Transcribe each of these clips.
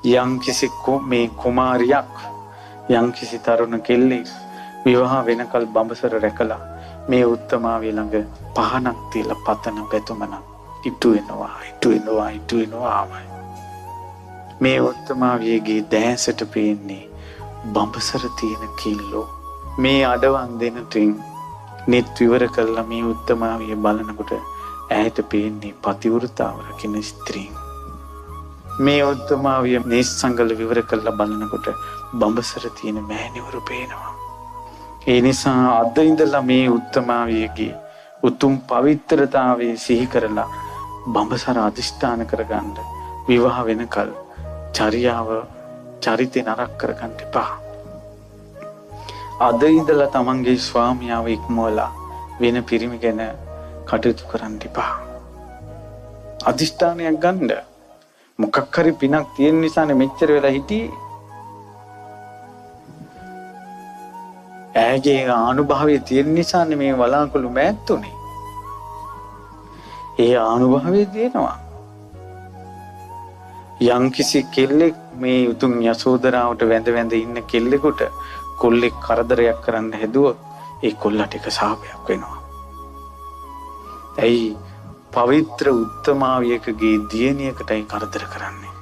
යම්කිසි මේ කුමාරියක් යම්කිසි තරුණ කෙල්ලෙක් විවාහ වෙනකල් බඹසර රැකලා මේ උත්තමාවිය ළඟ පහනක් තියලා පතන පැතුමන ඉටු වෙනවා. මේ උත්තමාවියගේ දැසට පේන්නේ බඹසර තියෙන කිල්ලෝ. මේ අඩවන් දෙනටින් net විවර කළා මේ උත්තමාවිය බලනකොට ඇයට පේන්නේ පතිවෘතාව රකින්න ස්ත්‍රීන්. මේ උත්තමාවිය නිස්සංගල විවර කළා බලනකොට බඹසර තියෙන මෑණිවරු පේනවා. ඒ නිසා අද ඉඳලා මේ උත්තමාවියගේ උතුම් පවිත්‍රතාවයේ සිහි කරලා බඹසර අධිෂ්ඨාන කරගන්න විවාහ වෙනකල් චරිතේ නරක කරගන්න එපා. අද ඉඳලා තමන්ගේ ස්වාමියාව ඉක්මවලා වෙන පිරිමි ගැන කටයුතු කරන්න එපා. අධිෂ්ඨානයක් ගන්න. මොකක් හරි පිනක් තියෙන නිසානේ මෙච්චර වෙලා හිටියේ. ඇගේ අනුභවය තියෙන නිසානේ මේ වලාකුළු මෑත්තුනේ. ඒ අනුභවය තියෙනවා. යම්කිසි කෙල්ලෙක් මේ උතුම් යසෝදරාවට වැඳ ඉන්න කෙල්ලෙකුට කොල්ලෙක් කරදරයක් කරන්න හැදුවොත් ඒ කොල්ලට එක ශාපයක් වෙනවා. ඇයි පවිත්‍ර උත්තමාවියකගේ දියණියකටයි කරදර කරන්නේ.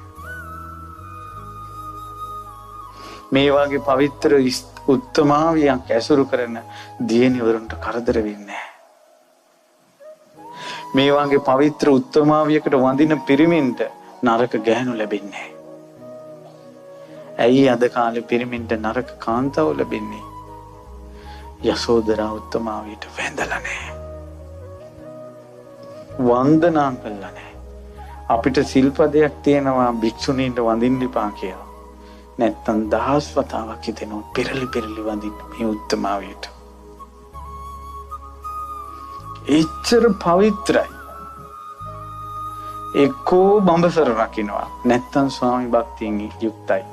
මේ වගේ පවිත්‍ර උත්තමාවියක් ඇසුරු කරන දියණිවරුන්ට කරදර වෙන්නේ නැහැ. මේ වගේ පවිත්‍ර උත්තමාවියකට වඳින පිරිමින්ට නරක ගැහණු ලැබෙන්නේ නැහැ. ඇයි අද කාලේ පිරිමින්ට නරක කාන්තාව ලැබෙන්නේ? යසෝදරා උත්තමාවියට වැඳලා නැහැ. වන්දනා කළා නැහැ. අපිට සිල්පදයක් තියෙනවා භික්ෂුණීන්ට වඳින්න එපා කියලා. නැත්තම් දහස් වතාවක් හිතෙනවා පෙරලි වඳින්න මේ උත්තමාවියට. එච්චර පවිත්‍රයි. එක්කෝ බඹසර රකින්නවා නැත්තම් ස්වාමි භක්තියෙන් යුක්තයි.